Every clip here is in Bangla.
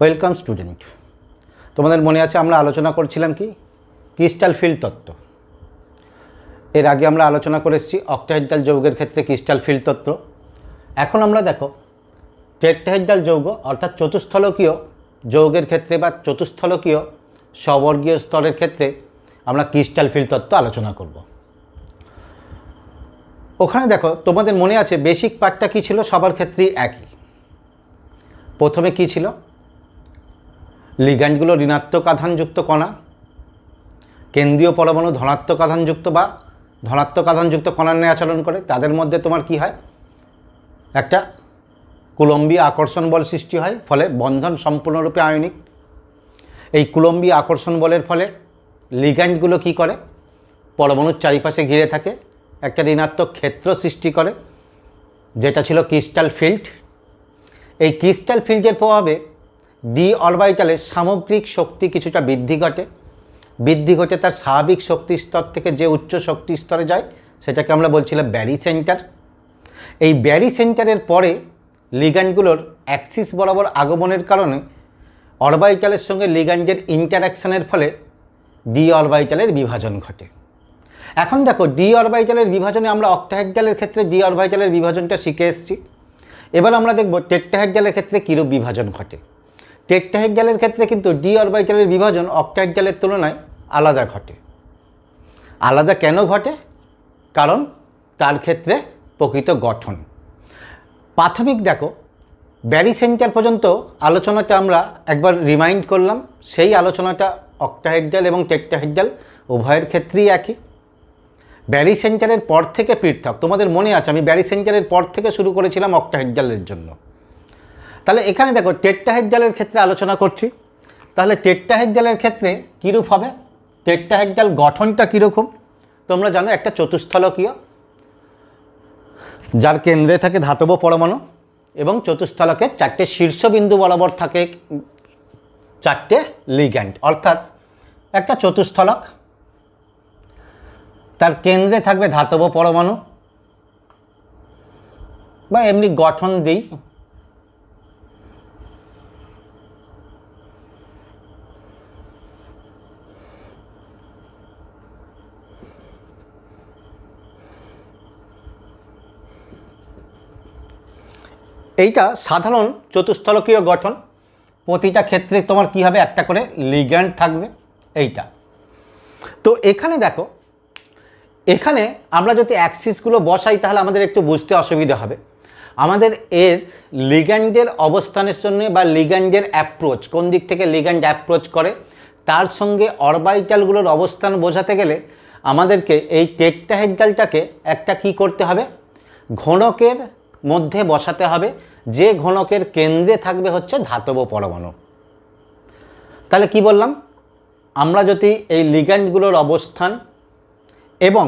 Welcome student. তোমাদের মনে আছে আমরা আলোচনা করছিলাম কি ক্রিস্টাল ফিল্ড তত্ত্ব। এর আগে আমরা আলোচনা করেছি অক্টাহেড্রাল যৌগের ক্ষেত্রে ক্রিস্টাল ফিল্ড তত্ত্ব। এখন আমরা দেখো টেট্রাহেড্রাল যৌগ অর্থাৎ চতুস্থলকীয় যৌগের ক্ষেত্রে বা চতুস্থলকীয় স্ববর্গীয় স্তরের ক্ষেত্রে আমরা ক্রিস্টাল ফিল্ড তত্ত্ব আলোচনা করব। ওখানে দেখো তোমাদের মনে আছে বেসিক পার্টটা কী ছিল, সবার ক্ষেত্রেই একই। প্রথমে কি ছিল, লিগ্যান্ডগুলো ঋণাত্মক আধানযুক্ত কণা, কেন্দ্রীয় পরমাণু ধনাত্মক আধানযুক্ত বা ধনাত্মক আধানযুক্ত কণার ন্যায় আচরণ করে। তাদের মধ্যে তোমার কি হয়, একটা কুলম্বীয় আকর্ষণ বল সৃষ্টি হয়, ফলে বন্ধন সম্পূর্ণরূপে আয়নিক। এই কুলম্বীয় আকর্ষণ বলের ফলে লিগ্যান্ডগুলো কি করে, পরমাণুর চারিপাশে ঘিরে থাকে, একটা ঋণাত্মক ক্ষেত্র সৃষ্টি করে, যেটা ছিল ক্রিস্টাল ফিল্ড। এই ক্রিস্টাল ফিল্ডের প্রভাবে ডি অরবিটালের সামগ্রিক শক্তি কিছুটা বৃদ্ধি ঘটে তার স্বাভাবিক শক্তি স্তর থেকে যে উচ্চ শক্তি স্তরে যায় সেটাকে আমরা বলছিলাম ব্যারি সেন্টার। এই ব্যারি সেন্টারের পরে লিগ্যান্ডগুলোর অ্যাক্সিস বরাবর আগমনের কারণে অরবিটালের সঙ্গে লিগ্যান্ডের ইন্টারাকশানের ফলে ডি অরবিটালের বিভাজন ঘটে। এখন দেখো ডি অরবিটালের বিভাজনে আমরা অক্টাহেড্রালের ক্ষেত্রে ডি অরবিটালের বিভাজনটা শিখে এসেছি। এবার আমরা দেখব টেট্রাহেড্রালের ক্ষেত্রে কীরূপ বিভাজন ঘটে। টেট্রাহেড্রালের ক্ষেত্রে কিন্তু ডি অরবিটালের বিভাজন অক্টাহেড্রালের তুলনায় আলাদা ঘটে। আলাদা কেন ঘটে? কারণ তার ক্ষেত্রে প্রকৃত গঠন। প্রাথমিক দেখো ব্যারি সেন্টার পর্যন্ত আলোচনাটা আমরা একবার রিমাইন্ড করলাম। সেই আলোচনাটা অক্টাহেড্রাল এবং টেট্রাহেড্রাল উভয়ের ক্ষেত্রেই একই। ব্যারি সেন্টারের পর থেকে পৃথক। তোমাদের মনে আছে আমি ব্যারি সেন্টারের পর থেকে শুরু করেছিলাম অক্টাহেড্রালের জন্য। তাহলে এখানে দেখো টেট্রাহেড্রালের ক্ষেত্রে আলোচনা করছি। তাহলে টেট্রাহেড্রালের ক্ষেত্রে কীরূপ হবে, টেট্রাহেড্রাল গঠনটা কীরকম? তোমরা জানো একটা চতুস্থলকীয়, যার কেন্দ্রে থাকে ধাতব পরমাণু এবং চতুস্থলকে চারটে শীর্ষবিন্দু বরাবর থাকে চারটে লিগ্যান্ড, অর্থাৎ একটা চতুস্থলক, তার কেন্দ্রে থাকবে ধাতব পরমাণু বা এমনি গঠন দিই। এইটা সাধারণ চতুস্থলকীয় গঠন। প্রতিটা ক্ষেত্রে তোমার কি হবে, একটা করে লিগ্যান্ড থাকবে এইটা। তো এখানে দেখো, এখানে আমরা যদি অ্যাক্সিসগুলো বসাই তাহলে আমাদের একটু বুঝতে অসুবিধা হবে। আমাদের এর লিগ্যান্ডের অবস্থানের জন্য বা লিগ্যান্ডের অ্যাপ্রোচ, কোন দিক থেকে লিগ্যান্ড অ্যাপ্রোচ করে, তার সঙ্গে অরবিটালগুলোর অবস্থান বোঝাতে গেলে আমাদেরকে এই টেট্রাহেড্রালটাকে একটা কি করতে হবে, ঘনকের মধ্যে বসাতে হবে, যে ঘনকের কেন্দ্রে থাকবে হচ্ছে ধাতব পরমাণু। তাহলে কি বললাম, আমরা যদি এই লিগ্যান্ডগুলোর অবস্থান এবং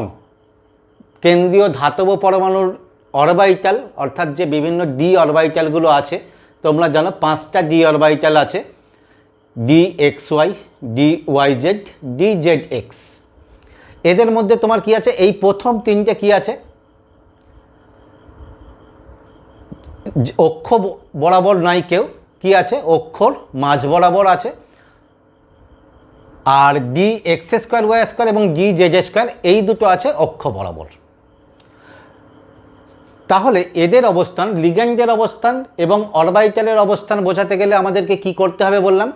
কেন্দ্রীয় ধাতব পরমাণুর অরবিটাল, অর্থাৎ যে বিভিন্ন ডি অরবিটালগুলো আছে, তোমরা জানো 5টা ডি অরবিটাল আছে, d x y, d y z, d z x. এদের মধ্যে তোমার কি আছে, এই প্রথম তিনটে কি আছে, অক্ষ বরাবর নাই কেউ, কি আছে, অক্ষর মাঝ বরাবর আছে। আর d x square y square এবং ডি জেড স্কোয়ার এই দুটো আছে অক্ষ বরাবর। তাহলে এদের অবস্থান, লিগ্যান্ডের অবস্থান এবং অরবিটালের অবস্থান বোঝাতে গেলে আমাদেরকে কি করতে হবে বললাম,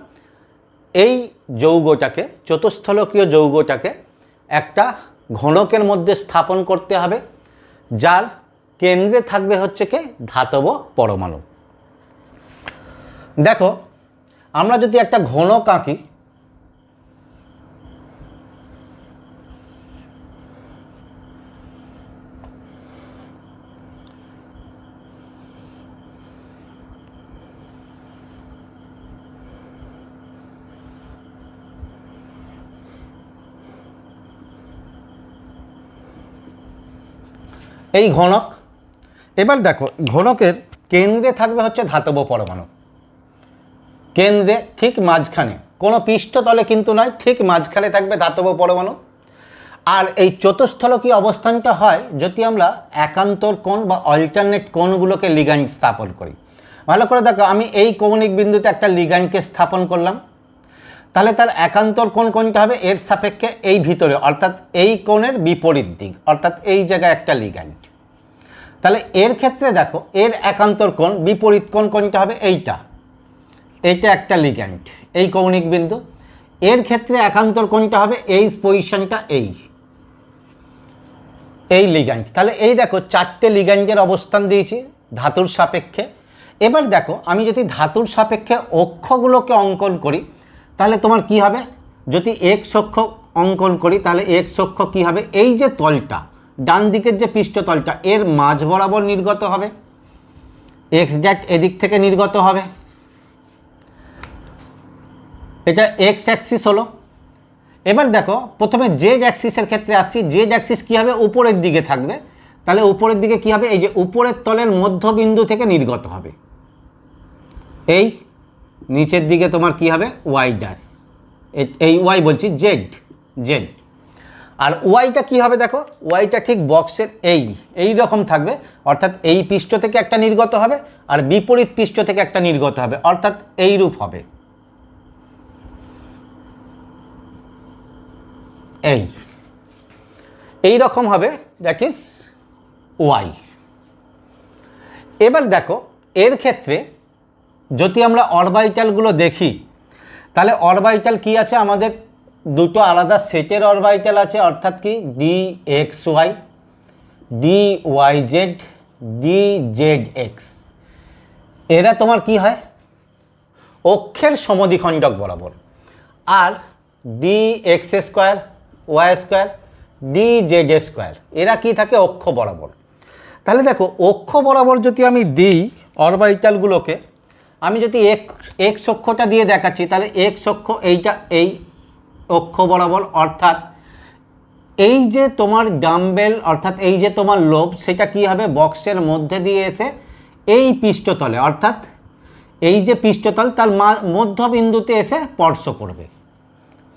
এই যৌগটাকে, চতুস্থলকীয় যৌগটাকে একটা ঘনকের মধ্যে স্থাপন করতে হবে, যার কেন্দ্রে থাকবে হচ্ছে কি ধাতব পরমাণু। দেখো আমরা যদি একটা ঘনক আঁকি, এই ঘনক, এবার দেখো ঘনকের কেন্দ্রে থাকবে হচ্ছে ধাতব পরমাণু, কেন্দ্রে ঠিক মাঝখানে, কোনো পৃষ্ঠতলে কিন্তু নয়, ঠিক মাঝখানে থাকবে ধাতব পরমাণু। আর এই চতুস্থলকীয় অবস্থানটা হয় যদি আমরা একান্তর কোণ বা অল্টারনেট কোণগুলোকে লিগ্যান্ড স্থাপন করি। ভালো করে দেখো, আমি এই কৌণিক বিন্দুতে একটা লিগ্যান্ডকে স্থাপন করলাম, তাহলে তার একান্তর কোণ কোনটা হবে এর সাপেক্ষে এই ভিতরে, অর্থাৎ এই কোণের বিপরীত দিক, অর্থাৎ এই জায়গায় একটা লিগ্যান্ড। তাহলে এর ক্ষেত্রে দেখো এর একান্তর কোণ বিপরীত কোণ কোনটা হবে এইটা, এইটা একটা লিগ্যান্ড এই কৌণিক বিন্দু, এর ক্ষেত্রে একান্তর কোণটা হবে এই পজিশনটা, এই লিগ্যান্ড। তাহলে এই দেখো চারটে লিগ্যান্ডের অবস্থান দিয়েছি ধাতুর সাপেক্ষে। এবার দেখো আমি যদি ধাতুর সাপেক্ষে অক্ষগুলোকে অঙ্কন করি তাহলে তোমার কি হবে, যদি এক্স অক্ষ অঙ্কন করি তাহলে এক্স অক্ষ কী হবে, এই যে তলটা ডান দিকের যে পৃষ্ঠতলটা এর মাঝ বরাবর নির্গত হবে, এক্স ড্যাট এদিক থেকে নির্গত হবে, এটা এক্স অ্যাক্সিস হলো। এবার দেখো প্রথমে জেড অ্যাক্সিসের ক্ষেত্রে আসছি, জেড অ্যাক্সিস কী হবে উপরের দিকে থাকবে, তাহলে উপরের দিকে কী হবে, এই যে উপরের তলের মধ্যবিন্দু থেকে নির্গত হবে, এই নিচের দিকে তোমার কি হবে ওয়াই ড্যাশ, এই ওয়াই বলছি জেড। আর ওয়াইটা কি হবে দেখো, ওয়াইটা ঠিক বক্সের এই রকম থাকবে, অর্থাৎ এই পৃষ্ঠ থেকে একটা নির্গত হবে আর বিপরীত পৃষ্ঠ থেকে একটা নির্গত হবে, অর্থাৎ এই রূপ হবে, এই রকম হবে, দ্যাট ইজ ওয়াই। এবার দেখো এর ক্ষেত্রে যদি আমরা অরবাইটালগুলো দেখি তাহলে অরবাইটাল কি আছে, আমাদের দুটো আলাদা সেটের অরবাইটাল আছে, অর্থাৎ কি d x y, d y z, d z x. এরা তোমার কি হয় অক্ষের সমদ্বিখণ্ডক বরাবর। আর d x square, y square, d z square এরা কি থাকে অক্ষ বরাবর। তাহলে দেখো অক্ষ বরাবর যদি আমি দিই অরবাইটালগুলোকে, আমি যদি এক্স অক্ষটা দিয়ে দেখাচ্ছি তাহলে এক্স অক্ষ এইটা এই অক্ষ বরাবর, অর্থাৎ এই যে তোমার ডাম্বেল অর্থাৎ এই যে তোমার লোভ সেটা কি হবে বক্সের মধ্যে দিয়ে এসে এই পৃষ্ঠতলে, অর্থাৎ এই যে পৃষ্ঠতল তার মধ্যবিন্দুতে এসে স্পর্শ করবে,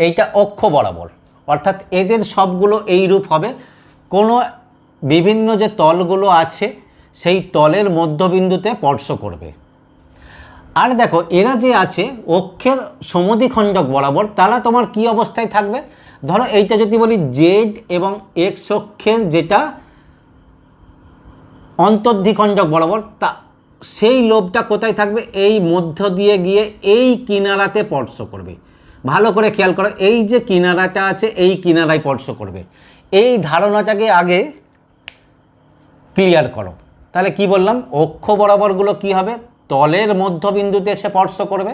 এইটা অক্ষ বরাবর, অর্থাৎ এদের সবগুলো এই রূপ হবে। কোনো বিভিন্ন যে তলগুলো আছে সেই তলের মধ্যবিন্দুতে স্পর্শ করবে। আর দেখো এরা যে আছে অক্ষের সমদ্বিখণ্ডক বরাবর, তারা তোমার কি অবস্থায় থাকবে, ধরো এইটা যদি বলি জেড এবং এক্স অক্ষের যেটা অন্তর্দ্বিখণ্ডক বরাবর, তা সেই লোভটা কোথায় থাকবে এই মধ্য দিয়ে গিয়ে এই কিনারাতে স্পর্শ করবে। ভালো করে খেয়াল করো, এই যে কিনারাটা আছে এই কিনারায় স্পর্শ করবে, এই ধারণাটাকে আগে ক্লিয়ার করো। তাহলে কি বললাম, অক্ষ বরাবরগুলো কি হবে তলের মধ্যবিন্দুতে এসে স্পর্শ করবে,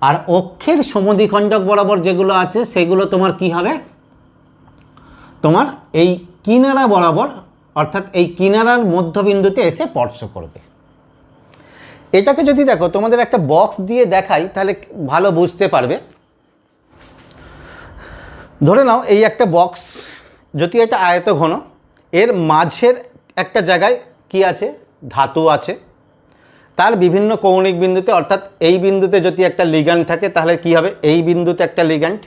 আর অক্ষের সমদ্বিখণ্ডক বরাবর যেগুলো আছে সেগুলো তোমার কি হবে তোমার এই কিনারা বরাবর, অর্থাৎ এই কিনারার মধ্যবিন্দুতে এসে স্পর্শ করবে। এটাকে যদি দেখো তোমাদের একটা বক্স দিয়ে দেখাই তাহলে ভালো বুঝতে পারবে। ধরে নাও এই একটা বক্স, যদি এটা আয়তঘন, এর মাঝের একটা জায়গায় কি আছে ধাতু আছে, তার বিভিন্ন কৌণিক বিন্দুতে, অর্থাৎ এই বিন্দুতে যদি একটা লিগ্যান্ড থাকে তাহলে কি হবে এই বিন্দুতে একটা লিগ্যান্ড,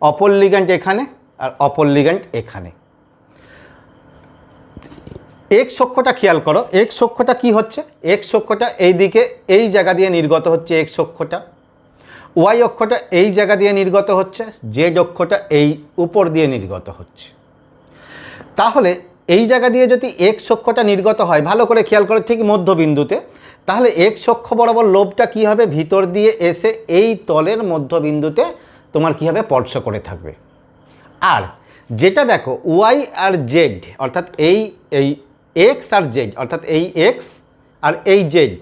অপর লিগ্যান্ড এখানে আর অপর লিগ্যান্ড এখানে। এক্স অক্ষটা খেয়াল করো, এক্স অক্ষটা কি হচ্ছে, এক্স অক্ষটা এই দিকে এই জায়গা দিয়ে নির্গত হচ্ছে এক্স অক্ষটা, ওয়াই অক্ষটা এই জায়গা দিয়ে নির্গত হচ্ছে, জেড অক্ষটা এই উপর দিয়ে নির্গত হচ্ছে। তাহলে এই জায়গা দিয়ে যদি এক্স অক্ষটা নির্গত হয় ভালো করে খেয়াল করো ঠিক মধ্যবিন্দুতে, তাহলে এক্স অক্ষ বরাবর লোভটা কি হবে ভিতর দিয়ে এসে এই তলের মধ্যবিন্দুতে তোমার কি হবে স্পর্শ করে থাকবে। আর যেটা দেখো ওয়াই আর জেড, অর্থাৎ এই এক্স আর জেড, অর্থাৎ এই এক্স আর এই জেড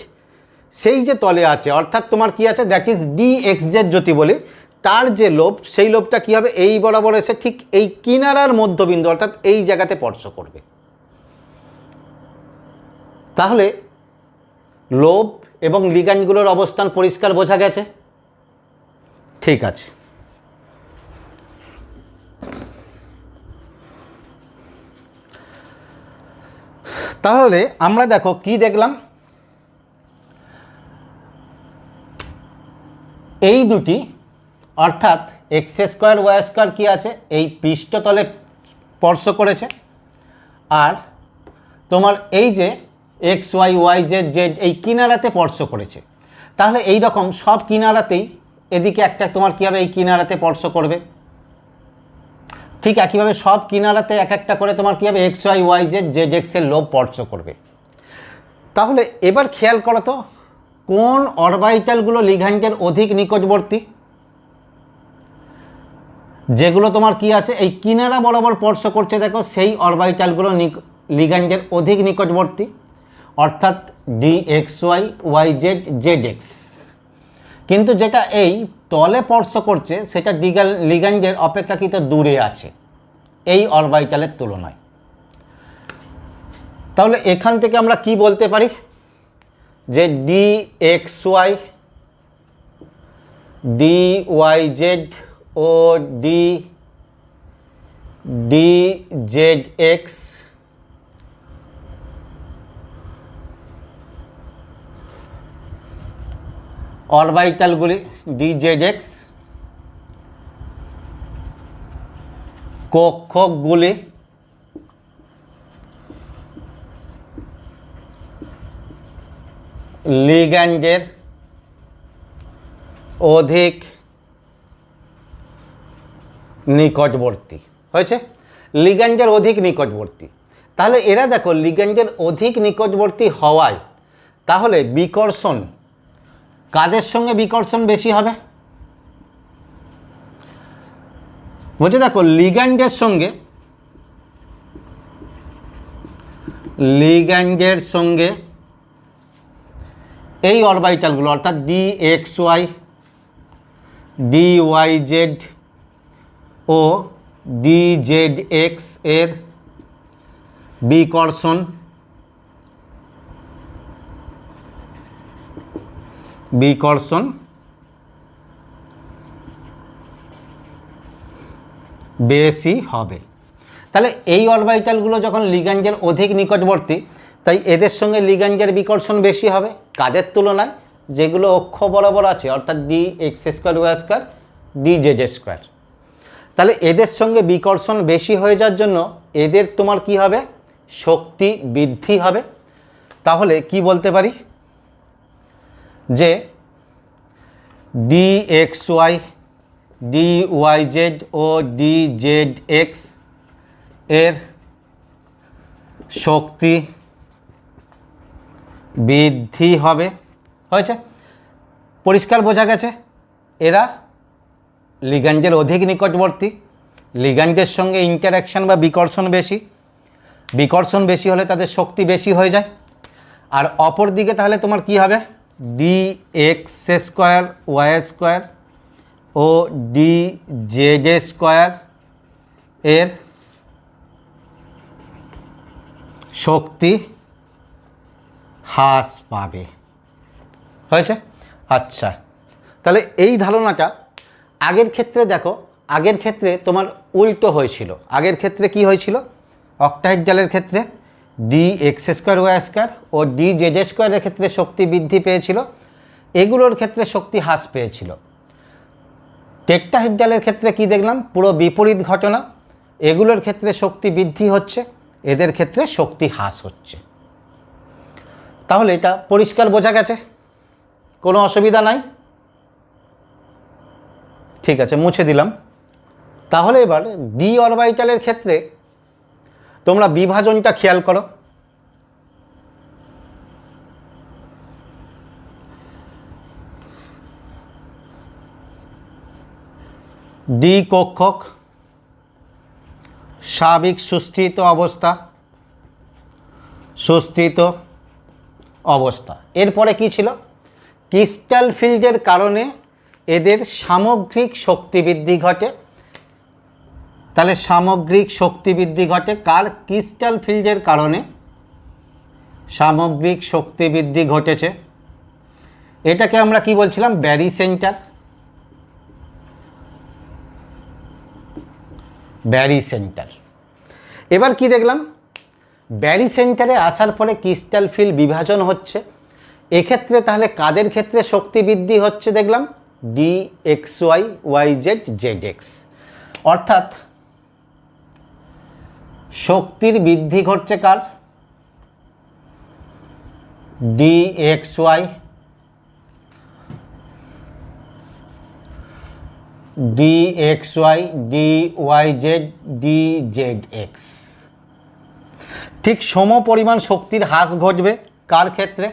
সেই যে তলে আছে, অর্থাৎ তোমার কি আছে that is D x Z যদি বলি, তার যে লোভ সেই লোভটা কি হবে এই বরাবর এসে ঠিক এই কিনারার মধ্যবিন্দু, অর্থাৎ এই জায়গাতে স্পর্শ করবে। তাহলে লোভ এবং লিগ্যান্ডগুলোর অবস্থান পরিষ্কার বোঝা গেছে, ঠিক আছে। তাহলে আমরা দেখো কি দেখলাম, এই দুটি অর্থাৎ এক্স স্কোয়ার ওয়াই স্কোয়ার কী আছে এই পৃষ্ঠতলে স্পর্শ করেছে, আর তোমার এই যে x y y z z এই কিনারাতে স্পর্শ করেছে, তাহলে এই রকম সব কিনারাতেই এদিকে একটা তোমার কী হবে, এই কিনারাতে স্পর্শ করবে। ঠিক একইভাবে সব কিনারাতে এক একটা করে তোমার কী হবে, x y y z z এক্সের লোব স্পর্শ করবে। তাহলে এবার খেয়াল করো তো কোন অরবাইটালগুলো লিগ্যান্ডের অধিক নিকটবর্তী। যেগুলো তোমার কি আছে এই কিনারা বরাবর স্পর্শ করছে দেখো, সেই অরবাইটালগুলো লিগ্যান্ডের অধিক নিকটবর্তী, অর্থাৎ d x y y z z x. কিন্তু যেটা এই তলে স্পর্শ করছে সেটা লিগ্যান্ডের অপেক্ষাকৃত দূরে আছে এই অরবাইটালের তুলনায়। তাহলে এখান থেকে আমরা কি বলতে পারি যে d x y d y z ও ডি ডি জেড এক্স অরবাইটালগুলি ডি জেড এক্স কক্ষকগুলি লিগ্যান্ডের অধিক নিকটবর্তী হয়েছে, লিগ্যান্ডের অধিক নিকটবর্তী। তাহলে এরা দেখো লিগ্যান্ডের অধিক নিকটবর্তী হওয়ায় তাহলে বিকর্ষণ কাদের সঙ্গে বিকর্ষণ বেশি হবে, বলছে দেখো লিগ্যান্ডের সঙ্গে এই অরবাইটালগুলো অর্থাৎ d x y d y z ও ডি জেড এক্স এর বিকর্ষণ বেশি হবে। তাহলে এই অরবাইটালগুলো যখন লিগ্যান্ডের অধিক নিকটবর্তী তাই এদের সঙ্গে লিগ্যান্ডের বিকর্ষণ বেশি হবে কাদের তুলনায়, যেগুলো অক্ষ বরাবর আছে অর্থাৎ d x square y square d z square. তাহলে এদের সঙ্গে বিকর্ষণ বেশি হয়ে যাওয়ার জন্য এদের তোমার কি হবে, শক্তি বৃদ্ধি হবে। তাহলে কি বলতে পারি যে d x y d y z ও ডি জেড এক্স এর শক্তি বৃদ্ধি হবে। হয়েছে, পরিষ্কার বোঝা গেছে। এরা লিগ্যান্ডের অধিক নিকটবর্তী, লিগ্যান্ডের সঙ্গে ইন্টারঅ্যাকশন বা বিকর্ষণ বেশি হলে তাদের শক্তি বেশি হয়ে যায়। আর অপর দিকে তাহলে তোমার কি হবে, d x square y square ও ডি জেড স্কোয়ার এর শক্তি হ্রাস পাবে। হয়েছে, আচ্ছা। তাহলে এই ধারণাটা আগের ক্ষেত্রে দেখো, আগের ক্ষেত্রে তোমার উল্টো হয়েছিল। আগের ক্ষেত্রে কি হয়েছিল, অক্টাহেড্রালের ক্ষেত্রে d x square y square ও ডি জেড স্কোয়ারের ক্ষেত্রে শক্তি বৃদ্ধি পেয়েছিল, এগুলোর ক্ষেত্রে শক্তি হ্রাস পেয়েছিল। টেট্রাহেড্রালের ক্ষেত্রে কি দেখলাম, পুরো বিপরীত ঘটনা, এগুলোর ক্ষেত্রে শক্তি বৃদ্ধি হচ্ছে, এদের ক্ষেত্রে শক্তি হ্রাস হচ্ছে। তাহলে এটা পরিষ্কার বোঝা গেছে, কোনো অসুবিধা নাই। ঠিক আছে, মুছে দিলাম। তাহলে এবার ডি অরবাইটালের ক্ষেত্রে তোমরা বিভাজনটা খেয়াল করো। ডি কক্ষক স্বাভাবিক সুস্থিত অবস্থা। এরপরে কি ছিল, ক্রিস্টাল ফিল্ডের কারণে এদের সামগ্রিক শক্তি বৃদ্ধি ঘটে। তাহলে সামগ্রিক শক্তি বৃদ্ধি ঘটে কার, ক্রিস্টাল ফিল্ডের কারণে সামগ্রিক শক্তি বৃদ্ধি ঘটেছে। এটাকে আমরা কি বলছিলাম, ব্যারি সেন্টার। এবার কি দেখলাম, ব্যারি সেন্টারে আসার পরে ক্রিস্টাল ফিল্ড বিভাজন হচ্ছে। এক্ষেত্রে তাহলে কাদের ক্ষেত্রে শক্তি বৃদ্ধি হচ্ছে দেখলাম, d x y y z z x, অর্থাৎ শক্তির বৃদ্ধি ঘটছে কার, d x y, d x y, d y z, d z x. ঠিক সম পরিমাণ শক্তির হ্রাস ঘটবে কার ক্ষেত্রে?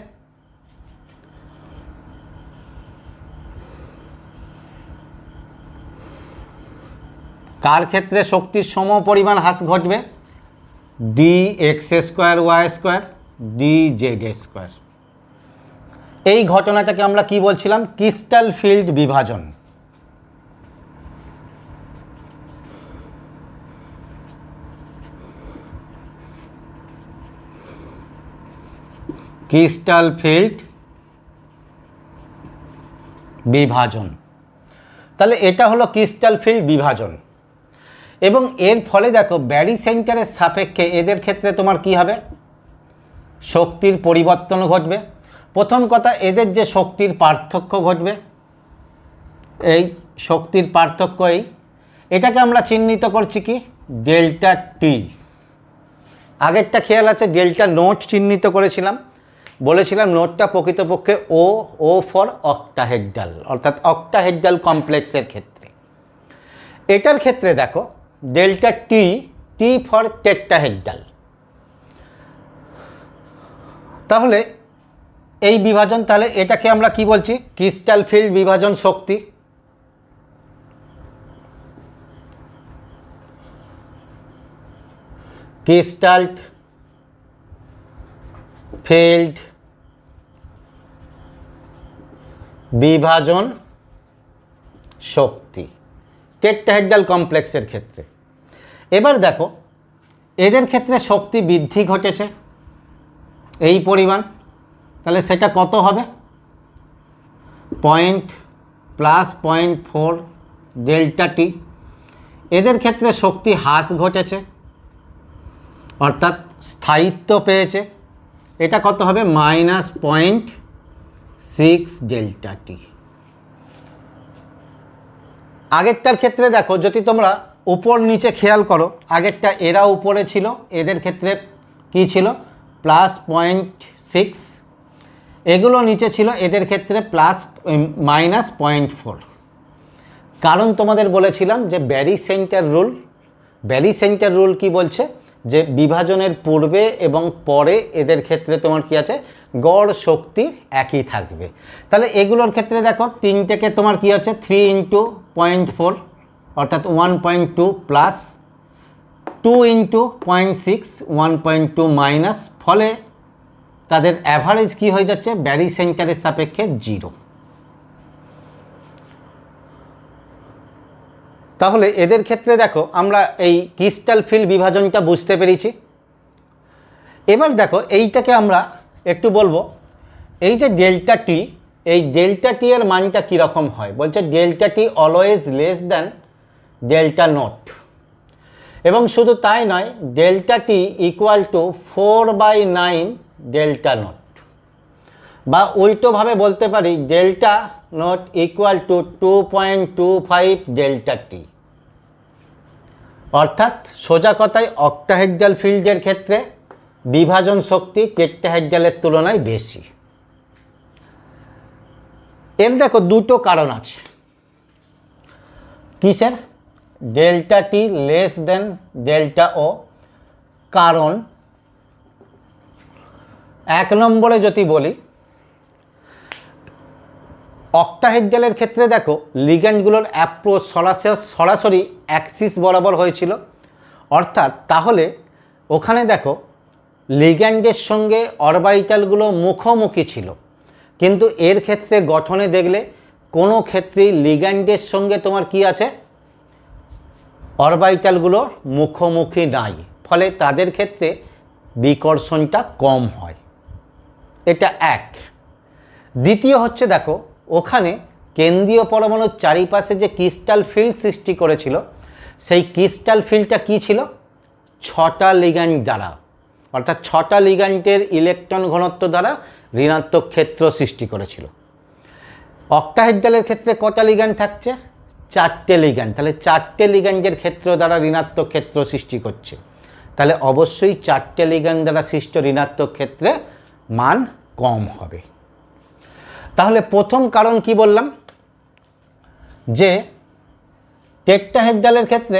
কার ক্ষেত্রে শক্তির সম পরিমাণ হ্রাস ঘটবে? D x square y square, d z square. এই ঘটনাটাকে আমরা কি বলছিলাম? ক্রিস্টাল ফিল্ড বিভাজন। ক্রিস্টাল ফিল্ড বিভাজন। তাহলে এটা হলো ক্রিস্টাল ফিল্ড বিভাজন। এবং এর ফলে দেখো ব্যারি সেন্টারের সাপেক্ষে এদের ক্ষেত্রে তোমার কি হবে? শক্তির পরিবর্তন ঘটবে। প্রথম কথা, এদের যে শক্তির পার্থক্য ঘটবে, এই শক্তির পার্থক্য এটাকে আমরা চিহ্নিত করছি কি? ডেল্টা টি। আগেরটা খেয়াল আছে, ডেল্টা নোট চিহ্নিত করেছিলাম, বলেছিলাম নোটটা প্রকৃতপক্ষে ও ফর অক্টাহেড্রাল, অর্থাৎ অক্টাহেড্রাল কমপ্লেক্সের ক্ষেত্রে। এটার ক্ষেত্রে দেখো delta T, T for tetrahedral. তাহলে এই বিভাজন, তাহলে এটাকে আমরা কি বলছি? ক্রিস্টাল ফিল্ড বিভাজন শক্তি। ক্রিস্টাল ফিল্ড বিভাজন শক্তি টেট্রাহেড্রাল কমপ্লেক্সের ক্ষেত্রে। এবার দেখো এদের ক্ষেত্রে শক্তি বৃদ্ধি ঘটেছে এই পরিমাণ, তাহলে সেটা কত হবে? +0.4 ডেল্টা টি। এদের ক্ষেত্রে শক্তি হ্রাস ঘটেছে, অর্থাৎ স্থায়িত্ব পেয়েছে, এটা কত হবে? -0.6 ডেল্টা টি। আগেরটার ক্ষেত্রে দেখো যদি তোমরা উপর নিচে খেয়াল করো, আগেরটা এরা উপরে ছিল, এদের ক্ষেত্রে কি ছিল? +0.6, এগুলো নিচে ছিল, এদের ক্ষেত্রে -0.4। কারণ তোমাদের বলেছিলাম যে Barry centre rule. Barry centre rule কি বলছে? যে বিভাজনের পূর্বে এবং পরে এদের ক্ষেত্রে তোমার কি আছে? গড় শক্তি একই থাকবে। তাহলে এগুলোর ক্ষেত্রে দেখো তিনটেকে তোমার কি আছে? 3 × 0.4 অর্থাৎ 1.2 প্লাস 2 × 0.6 1.2 মাইনাস, ফলে তাদের অ্যাভারেজ কি হয়ে যাচ্ছে? ব্যারি সেন্টারের সাপেক্ষে 0। তাহলে এদের ক্ষেত্রে দেখো আমরা এই ক্রিস্টাল ফিল্ড বিভাজনটা বুঝতে পেরেছি। এবার দেখো এইটাকে আমরা একটু বলবো, এই যে ডেল্টা টি, এই ডেল্টা টি এর মানটা কীরকম হয়? বলছে delta t always less than delta naught. এবং শুধু তাই নয়, delta t equal to 4/9 delta naught, বা উল্টোভাবে বলতে পারি delta naught equal to 2.25 delta t. অর্থাৎ সোজা কথায় অক্টাহেড্রাল ফিল্ডের ক্ষেত্রে বিভাজন শক্তি টেট্রাহেড্রালের তুলনায় বেশি। এর দেখো দুটো কারণ আছে। কিসের? ডেল্টা টি লেস দেন ডেল্টা ও। কারণ 1 নম্বরে যদি বলি, অক্টাহেড্রালের ক্ষেত্রে দেখো লিগ্যান্ডগুলোর অ্যাপ্রোচ সরাসরি অ্যাক্সিস বরাবর হয়েছিল, অর্থাৎ তাহলে ওখানে দেখো লিগ্যান্ডের সঙ্গে অরবাইটালগুলো মুখোমুখি ছিল। কিন্তু এর ক্ষেত্রে গঠনে দেখলে কোনো ক্ষেত্রেই লিগ্যান্ডের সঙ্গে তোমার কি আছে? অরবাইটালগুলো মুখোমুখি নাই, ফলে তাদের ক্ষেত্রে বিকর্ষণটা কম হয়। এটা এক। দ্বিতীয় হচ্ছে দেখো ওখানে কেন্দ্রীয় পরমাণুর চারিপাশে যে ক্রিস্টাল ফিল্ড সৃষ্টি করেছিল, সেই ক্রিস্টাল ফিল্ডটা কি ছিল? 6টা লিগ্যান্ড দ্বারা, অর্থাৎ 6টা লিগ্যান্ডের ইলেকট্রন ঘনত্ব দ্বারা ঋণাত্মক ক্ষেত্র সৃষ্টি করেছিল। অক্টাহেড্রালের ক্ষেত্রে কটা লিগ্যান্ড থাকছে? 4টে লিগ্যান্ড। তাহলে 4টে লিগ্যান্ডের ক্ষেত্র দ্বারা ঋণাত্মক ক্ষেত্র সৃষ্টি করছে, তাহলে অবশ্যই 4টে লিগ্যান্ড দ্বারা সৃষ্ট ঋণাত্মক ক্ষেত্রে মান কম হবে। তাহলে প্রথম কারণ কি বললাম, যে টেট্রাহেড্রালের ক্ষেত্রে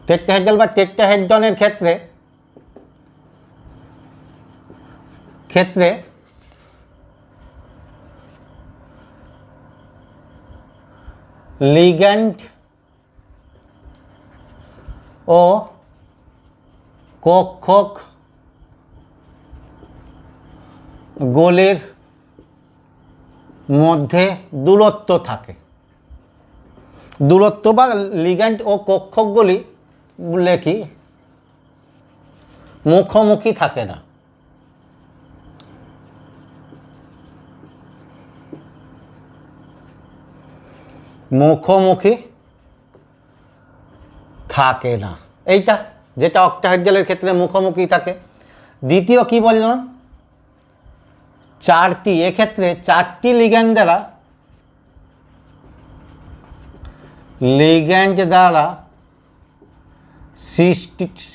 টেট্রাহেড্রাল বা টেট্রাহেড্রনের ক্ষেত্রে লিগ্যান্ড ও কক্ষক গোলের মধ্যে দূরত্ব থাকে। দূরত্ব বা লিগ্যান্ড ও কক্ষকগুলি বলে কি মুখোমুখি থাকে না। মুখোমুখি থাকে না, এইটা যেটা অক্টাহেড্রালের ক্ষেত্রে মুখোমুখি থাকে। দ্বিতীয় কি বললাম, এক্ষেত্রে 4টি লিগ্যান্ড দ্বারা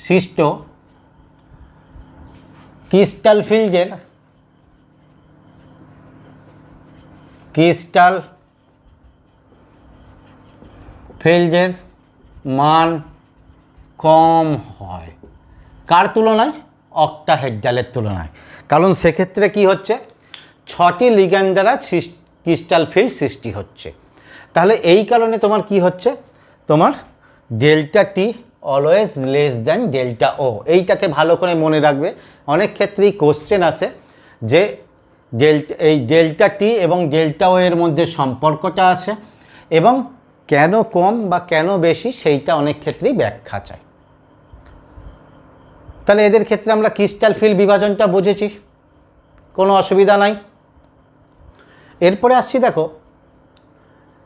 সৃষ্ট ক্রিস্টাল ফিল্ডের মান কম হয়। কার তুলনায়? অক্টাহেড্রালের তুলনায়। কারণ সেক্ষেত্রে কি হচ্ছে, 6টি লিগ্যান্ড দ্বারা ক্রিস্টাল ফিল্ড সৃষ্টি হচ্ছে। তাহলে এই কারণে তোমার কি হচ্ছে, তোমার delta t always less than delta ও। এইটাকে ভালো করে মনে রাখবে। অনেক ক্ষেত্রেই কোশ্চেন আছে যে এই ডেল্টা টি এবং ডেল্টা ও এর মধ্যে সম্পর্কটা আছে এবং কেন কম বা কেন বেশি সেইটা অনেক ক্ষেত্রেই ব্যাখ্যা চাই। তাহলে এদের ক্ষেত্রে আমরা ক্রিস্টাল ফিল্ড বিভাজনটা বুঝেছি, কোনো অসুবিধা নাই। এরপরে আসছি, দেখো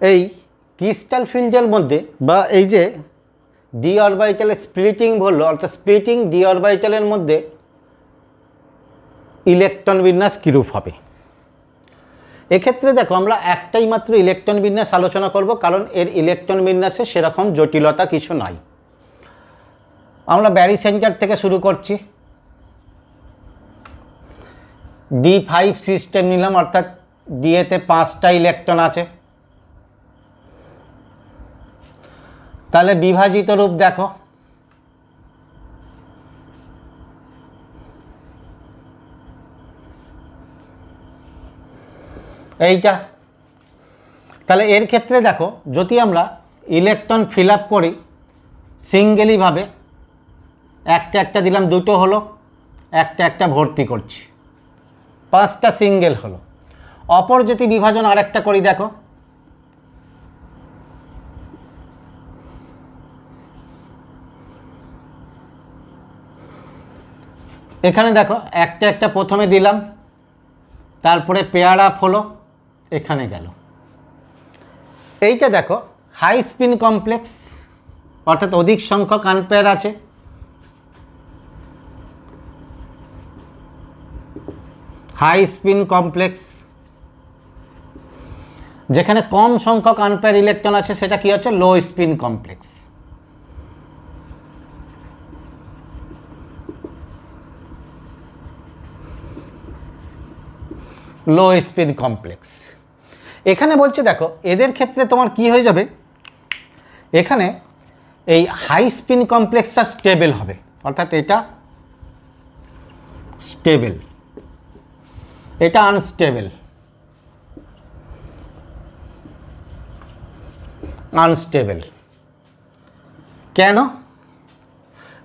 এই ক্রিস্টাল ফিল্ডের মধ্যে বা এই যে ডি অরবিটালের স্প্লিটিং বললো, অর্থাৎ স্প্লিটিং ডি অরবিটালের মধ্যে ইলেকট্রন বিন্যাস কীরূপ হবে। এক্ষেত্রে দেখো আমরা একটাই মাত্র ইলেকট্রন বিন্যাস আলোচনা করব, কারণ এর ইলেকট্রন বিন্যাসে সেরকম জটিলতা কিছু নাই। আমরা ব্যারি সেন্টার থেকে শুরু করছি। D5 সিস্টেম নিলাম, অর্থাৎ ডিএতে 5টা ইলেকট্রন আছে। তাহলে বিভাজিত রূপ দেখো, এইটা। তাহলে এর ক্ষেত্রে দেখো, যদি আমরা ইলেকট্রন ফিল আপ করি সিঙ্গেলিভাবে, একটা দিলাম, 2টো হলো, একটা ভর্তি করছি, 5টা সিঙ্গেল হলো। অপর যদি বিভাজন আরেকটা করি, দেখো এখানে দেখো একটা প্রথমে দিলাম, তারপরে পেয়ার আপ হলো, এখানে গেল। এইটা দেখো হাই স্পিন কমপ্লেক্স, অর্থাৎ অধিক সংখ্যক আনপেয়ার আছে। হাই স্পিন কমপ্লেক্স, যেখানে কম সংখ্যক আনপেয়ার ইলেকট্রন আছে সেটা কি হচ্ছে, লো স্পিন কমপ্লেক্স। লো স্পিন কমপ্লেক্স। এখানে বলছে দেখো এদের ক্ষেত্রে তোমার কি হয়ে যাবে, এখানে এই হাই স্পিন কমপ্লেক্সটা স্টেবল হবে, অর্থাৎ এটা স্টেবল, এটা আনস্টেবল। কেন?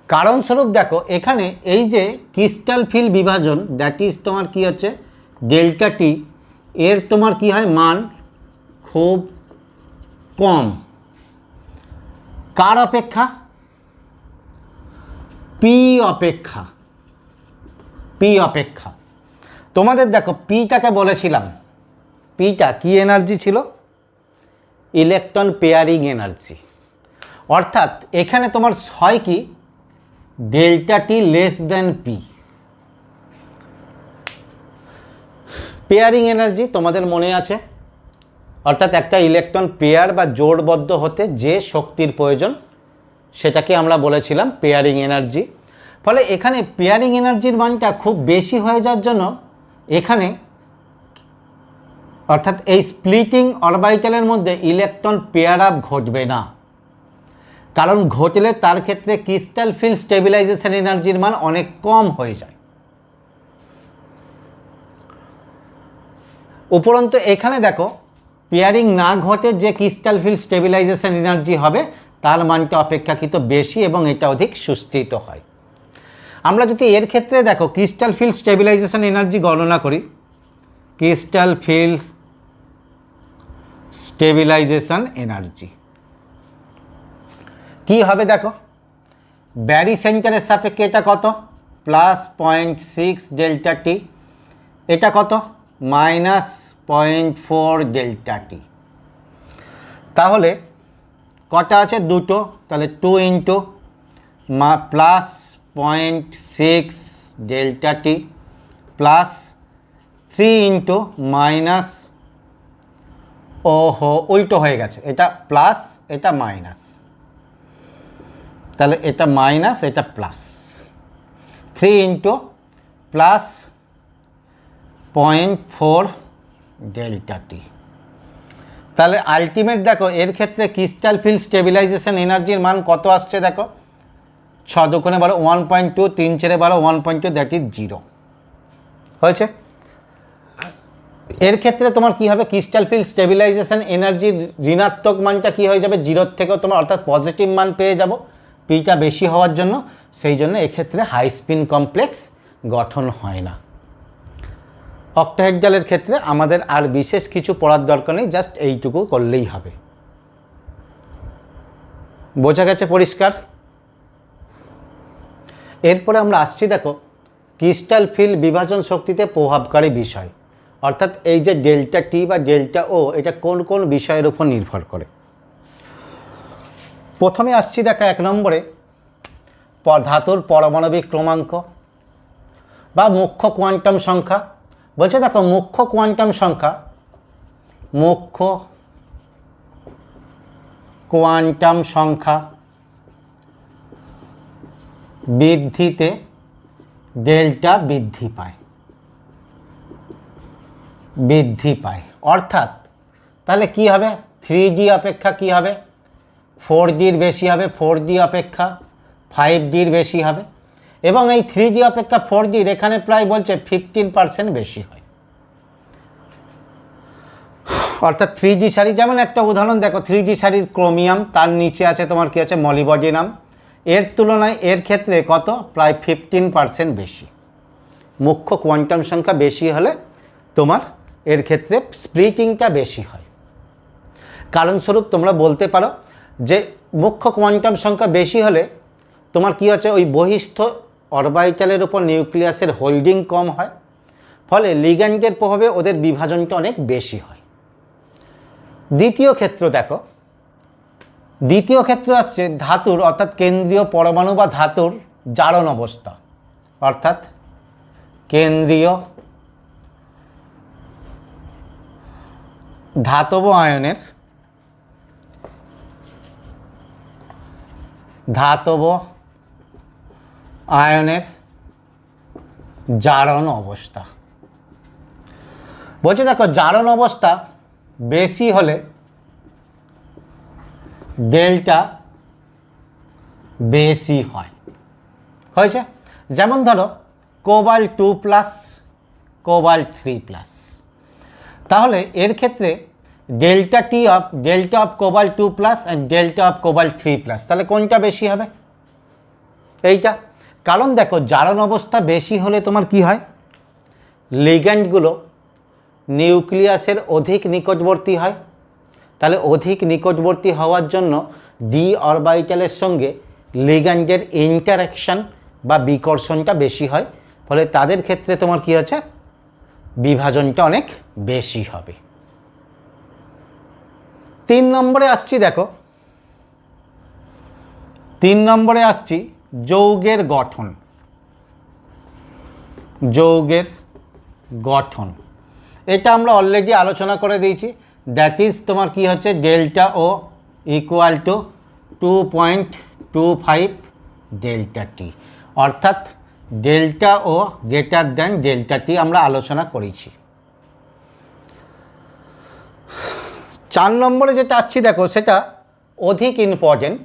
কারণস্বরূপ দেখো এখানে এই যে ক্রিস্টাল ফিল্ড বিভাজন, দ্যাট ইজ তোমার কি হচ্ছে ডেল্টা টি, এর তোমার কি হয় মান খুব কম। কার অপেক্ষা? পি অপেক্ষা। তোমাদের দেখো পিটাকে বলেছিলাম, পিটা কি এনার্জি ছিল, ইলেকট্রন পেয়ারিং এনার্জি। অর্থাৎ এখানে তোমার হয় কি, delta t less than P. Pairing energy তোমাদের মনে আছে, অর্থাৎ একটা ইলেকট্রন পেয়ার বা জোড়বদ্ধ হতে যে শক্তির প্রয়োজন সেটাকে আমরা বলেছিলাম পেয়ারিং এনার্জি। ফলে এখানে পেয়ারিং এনার্জির মানটা খুব বেশি হয়ে যাওয়ার জন্য এখানে অর্থাৎ এই স্প্লিটিং অরবিটালের মধ্যে ইলেকট্রন পেয়ার আপ ঘটবে না, কারণ ঘটলে তার ক্ষেত্রে ক্রিস্টাল ফিল্ড স্টেবিলাইজেশন এনার্জির মান অনেক কম হয়ে যায়। উপরন্তু এখানে দেখো পেয়ারিং না ঘটে যে ক্রিস্টাল ফিল্ড স্টেবিলাইজেশন এনার্জি হবে তার মানটা অপেক্ষাকৃত বেশি এবং এটা অধিক সুস্থিত হয়। আমরা যদি এর ক্ষেত্রে দেখো ক্রিস্টাল ফিল্ড স্টেবিলাইজেশন এনার্জি গণনা করি, ক্রিস্টাল ফিল্ড স্টেবিলাইজেশন এনার্জি কি হবে দেখো, ব্যারি সেন্টারের সাপেক্ষে এটা কত +0.6 ডেল্টা টি, এটা কত -0.4 ডেল্টা টি। তাহলে কটা আছে দুটো, তাহলে 2 ইন্টু +0.6 ডেল্টা টি প্লাস 3 ইন্টু মাইনাস, ওহো উল্টো হয়ে গেছে, এটা প্লাস এটা মাইনাস, তাহলে এটা মাইনাস এটা প্লাস, 3 ইন্টু +0.4 ডেল্টা টি। তাহলে আলটিমেট দেখো এর ক্ষেত্রে ক্রিস্টাল ফিল্ড স্টেবিলাইজেশন এনার্জির মান কত আসছে দেখো, 6 দুগুণে 12 1.2, 3 4 12 1.2, দ্যাট ইজ 0 হয়েছে। এর ক্ষেত্রে তোমার কি হবে, ক্রিস্টাল ফিল্ড স্টেবিলাইজেশন এনার্জির ঋণাত্মক মানটা কি হয়ে যাবে 0 থেকেও তোমার অর্থাৎ পজিটিভ মান পেয়ে যাব পিটা বেশি হওয়ার জন্য, সেই জন্য এক্ষেত্রে হাই স্পিন কমপ্লেক্স গঠন হয় না। অক্টাহেড্রালের ক্ষেত্রে আমাদের আর বিশেষ কিছু পড়ার দরকার নেই, জাস্ট এইটুকু করলেই হবে। বোঝা গেছে পরিষ্কার? এরপরে আমরা আসছি দেখো ক্রিস্টাল ফিল্ড বিভাজন শক্তিতে প্রভাবকারী বিষয়, অর্থাৎ এই যে ডেল্টা টি বা ডেল্টা ও এটা কোন কোন বিষয়ের উপর নির্ভর করে। প্রথমে আসছি দেখো 1 নম্বরে ধাতুর পারমাণবিক ক্রমাঙ্ক বা মুখ্য কোয়ান্টাম সংখ্যা। বলছে দেখো মুখ্য কোয়ান্টাম সংখ্যা, মুখ্য কোয়ান্টাম সংখ্যা বৃদ্ধিতে ডেল্টা বৃদ্ধি পায়, অর্থাৎ তাহলে কি হবে 3D অপেক্ষা কি হবে 4Dর বেশি হবে, 4D অপেক্ষা 5Dর বেশি হবে, এবং এই 3D অপেক্ষা 4Dর এখানে প্রায় বলছে 15% বেশি হয়। অর্থাৎ 3D সারি, যেমন একটা উদাহরণ দেখো 3D সারির ক্রোমিয়াম, তার নিচে আছে তোমার কি আছে মলিবডিনাম, এর তুলনায় এর ক্ষেত্রে কত প্রায় 15% বেশি। মুখ্য কোয়ান্টাম সংখ্যা বেশি হলে তোমার এর ক্ষেত্রে স্প্লিটিংটা বেশি হয়। কারণস্বরূপ তোমরা বলতে পারো যে মুখ্য কোয়ান্টাম সংখ্যা বেশি হলে তোমার কি হচ্ছে ওই বহিস্থ অরবিটালের উপর নিউক্লিয়াসের হোল্ডিং কম হয়, ফলে লিগ্যান্ডের প্রভাবে ওদের বিভাজনটা অনেক বেশি হয়। দ্বিতীয় ক্ষেত্র দেখো, দ্বিতীয় ক্ষেত্র আসছে ধাতুর অর্থাৎ কেন্দ্রীয় পরমাণু বা ধাতুর জারণ অবস্থা, অর্থাৎ কেন্দ্রীয় ধাতব আয়নের জারণ অবস্থা। বলছে দেখো জারণ অবস্থা বেশি হলে ডেল্টা বেশি হয়, হয়েছে। যেমন ধরো কোবাল্ট 2+, কোবাল্ট 3+, তাহলে এর ক্ষেত্রে delta of cobalt 2+ and delta of cobalt 3+, তাহলে কোনটা বেশি হবে এইটা। কারণ দেখো জারণ অবস্থা বেশি হলে তোমার কি হয়, লিগ্যান্ডগুলো নিউক্লিয়াসের অধিক নিকটবর্তী হয়, তাহলে অধিক নিকটবর্তী হওয়ার জন্য ডি অরবিটালের সঙ্গে লিগ্যান্ডের ইন্টারঅ্যাকশন বা বিকর্ষণটা বেশি হয়, ফলে তাদের ক্ষেত্রে তোমার কি হচ্ছে বিভাজনটা অনেক বেশি হবে। 3 নম্বরে আসছি দেখো, 3 নম্বরে আসছি যৌগের গঠন। এটা আমরা অলরেডি আলোচনা করে দিয়েছি, দ্যাট ইজ তোমার কি হচ্ছে delta o equal to 2.2 25 delta t, অর্থাৎ delta o greater than delta t আমরা আলোচনা করেছি। 4 নম্বরে যেটা আসছি দেখো সেটা অধিক ইম্পর্টেন্ট।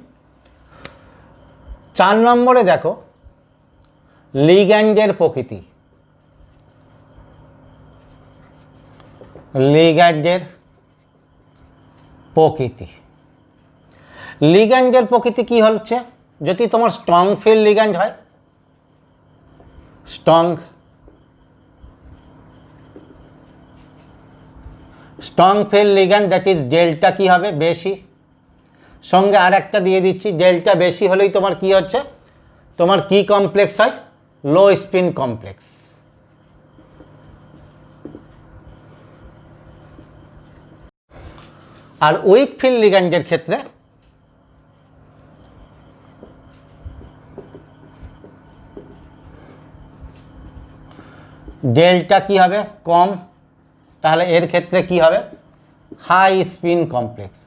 4 নম্বরে দেখো লিগ্যান্ডের প্রকৃতি। লিগ্যান্ডের প্রকৃতি, লিগ্যান্ডের প্রকৃতি কি হচ্ছে, যদি তোমার স্ট্রং ফিল্ড লিগ্যান্ড হয়, strong field ligand that is delta কি হবে, বেশি। সঙ্গে আর একটা দিয়ে দিচ্ছি, ডেল্টা বেশি হলেই তোমার কি হচ্ছে, তোমার কি কমপ্লেক্স হয়, লো স্পিন কমপ্লেক্স। আর উইক ফিল্ড লিগ্যান্ডের ক্ষেত্রে ডেল্টা কি হবে, কম, তাহলে এর ক্ষেত্রে কি হবে, high spin complex.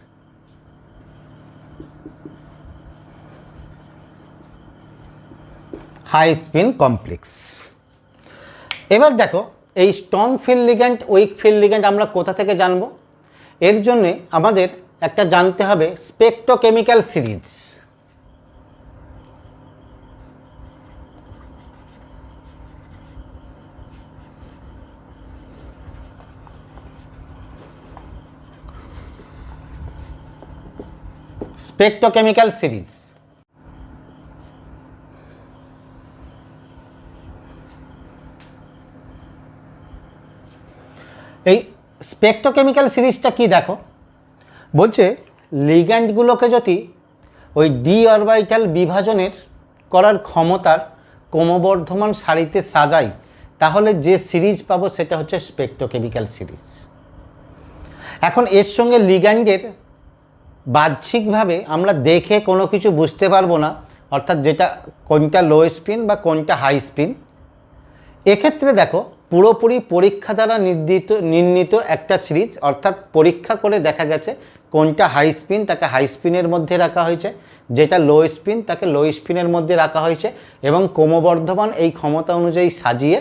High spin complex. এবার দেখো এই strong field ligand, weak field ligand আমরা কোথা থেকে জানবো, এর জন্যে আমাদের একটা জানতে হবে স্পেকট্রোকেমিক্যাল সিরিজ। স্পেকট্রোকেমিক্যাল সিরিজ, এই স্পেকট্রোকেমিক্যাল সিরিজটা কি দেখো, বলছে লিগ্যান্ডগুলোকে যদি ওই ডি অরবিটাল বিভাজনের করার ক্ষমতার ক্রমবর্ধমান সারিতে সাজাই, তাহলে যে সিরিজ পাবো সেটা হচ্ছে স্পেকট্রোকেমিক্যাল সিরিজ। এখন এর সঙ্গে লিগ্যান্ডের বাহ্যিকভাবে আমরা দেখে কোনো কিছু বুঝতে পারবো না, অর্থাৎ যেটা কোনটা লো স্পিন বা কোনটা হাই স্পিন। এক্ষেত্রে দেখো পুরোপুরি পরীক্ষা দ্বারা নির্ণীত একটা সিরিজ, অর্থাৎ পরীক্ষা করে দেখা গেছে কোনটা হাই স্পিন তাকে হাই স্পিনের মধ্যে রাখা হয়েছে, যেটা লো স্পিন তাকে লো স্পিনের মধ্যে রাখা হয়েছে, এবং ক্রমবর্ধমান এই ক্ষমতা অনুযায়ী সাজিয়ে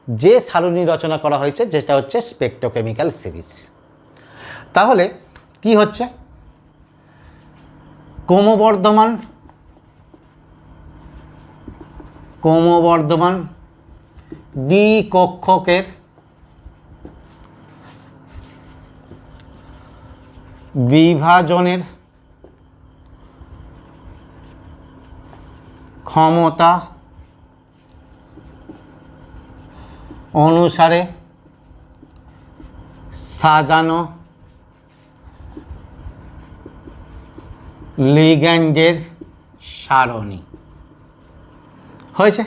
যে সারণী রচনা করা হয়েছে যেটা হচ্ছে স্পেকট্রোকেমিক্যাল সিরিজ। তাহলে কি হচ্ছে, ক্রমবর্ধমান ডি কক্ষকের বিভাজনের ক্ষমতা অনুসারে সাজানো লিগ্যান্ডের সারণী হয়েছে।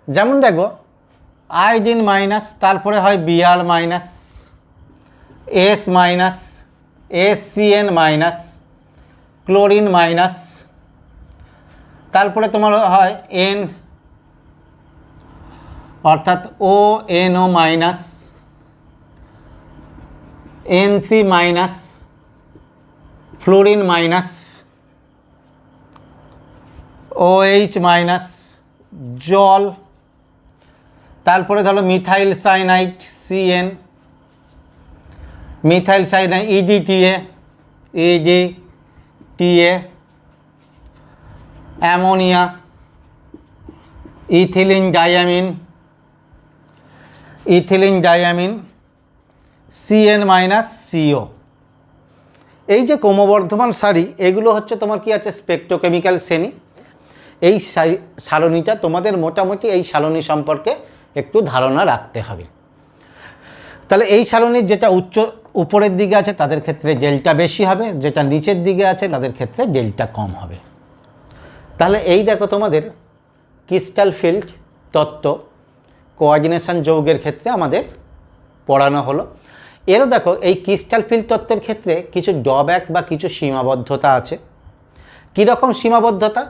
যেমন দেখো আয়োডিন মাইনাস, তারপরে হয় BR minus, S minus, SCN minus, chlorine minus, তারপরে তোমার হয় এন অর্থাৎ ও NO minus, N3 minus, fluorine minus, OH minus, জল, তারপরে ধরো methyl cyanide CN, methyl cyanide EDTA, ammonia, ethylene diamine, CN minus CO। এই যে ক্রমবর্ধমান সারি, এগুলো হচ্ছে তোমার কি আছে, স্পেকট্রোকেমিক্যাল শ্রেণী। এই সারণীটা তোমাদের মোটামুটি এই সারণী সম্পর্কে একটু ধারণা রাখতে হবে। তাহলে এই সারণীর যেটা উপরের দিকে আছে তাদের ক্ষেত্রে ডেল্টা বেশি হবে, যেটা নিচের দিকে আছে তাদের ক্ষেত্রে ডেল্টা কম হবে। তাহলে এই দেখো তোমাদের ক্রিস্টাল ফিল্ড তত্ত্ব কোঅর্ডিনেশন যৌগের ক্ষেত্রে আমাদের পড়ানো হলো। এরও দেখো এই ক্রিস্টাল ফিল্ড তত্ত্বের ক্ষেত্রে কিছু ড্রব্যাক বা কিছু সীমাবদ্ধতা আছে। কীরকম সীমাবদ্ধতা,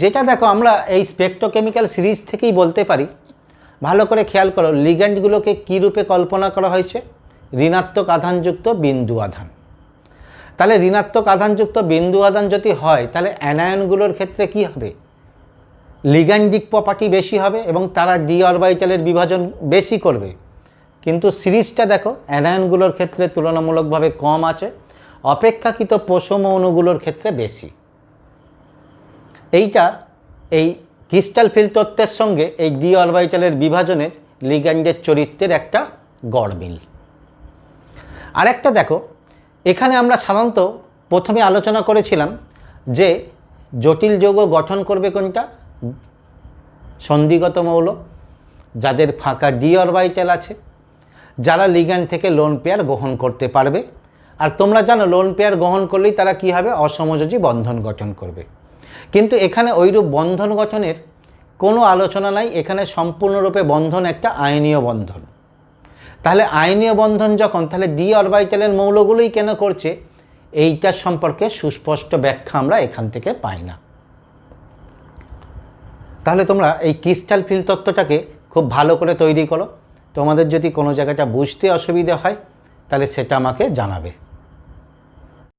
যেটা দেখো আমরা এই স্পেকট্রোকেমিক্যাল সিরিজ থেকেই বলতে পারি। ভালো করে খেয়াল করো, লিগ্যান্ডগুলোকে কী রূপে কল্পনা করা হয়েছে, ঋণাত্মক আধানযুক্ত বিন্দু আধান। তাহলে ঋণাত্মক আধানযুক্ত বিন্দু আধান যদি হয় তাহলে অ্যানায়নগুলোর ক্ষেত্রে কি হবে, লিগ্যান্ডিক প্রপার্টি বেশি হবে এবং তারা ডি অরবিটালের বিভাজন বেশি করবে। কিন্তু সিরিজটা দেখো অ্যানায়নগুলোর ক্ষেত্রে তুলনামূলকভাবে কম আছে, অপেক্ষাকৃত পোষম অণুগুলোর ক্ষেত্রে বেশি। এইটা এই ক্রিস্টাল ফিল তত্ত্বের সঙ্গে এই ডি অরবিটালের বিভাজনের লিগ্যান্ডের চরিত্রের একটা গড়মিল। আরেকটা দেখো, এখানে আমরা সাধারণত প্রথমে আলোচনা করেছিলাম যে জটিল যৌগ গঠন করবে কোনটা, সন্ধিগত মৌল, যাদের ফাঁকা ডি অরবিটাল আছে, যারা লিগ্যান্ড থেকে লোন পেয়ার গ্রহণ করতে পারবে। আর তোমরা জানো লোন পেয়ার গ্রহণ করলেই তারা কি হবে, অসমযোজী বন্ধন গঠন করবে। কিন্তু এখানে ওইরূপ বন্ধন গঠনের কোনো আলোচনা নাই, এখানে সম্পূর্ণরূপে বন্ধন একটা আয়নীয় বন্ধন। তাহলে আয়নীয় বন্ধন যখন, তাহলে ডি অরবিটালের মৌলগুলোই কেন করছে, এইটার সম্পর্কে সুস্পষ্ট ব্যাখ্যা আমরা এখান থেকে পাই না। তাহলে তোমরা এই ক্রিস্টাল ফিল তত্ত্বটাকে খুব ভালো করে তৈরি করো। তোমাদের যদি কোনো জায়গাটা বুঝতে অসুবিধা হয় তাহলে সেটা আমাকে জানাবে।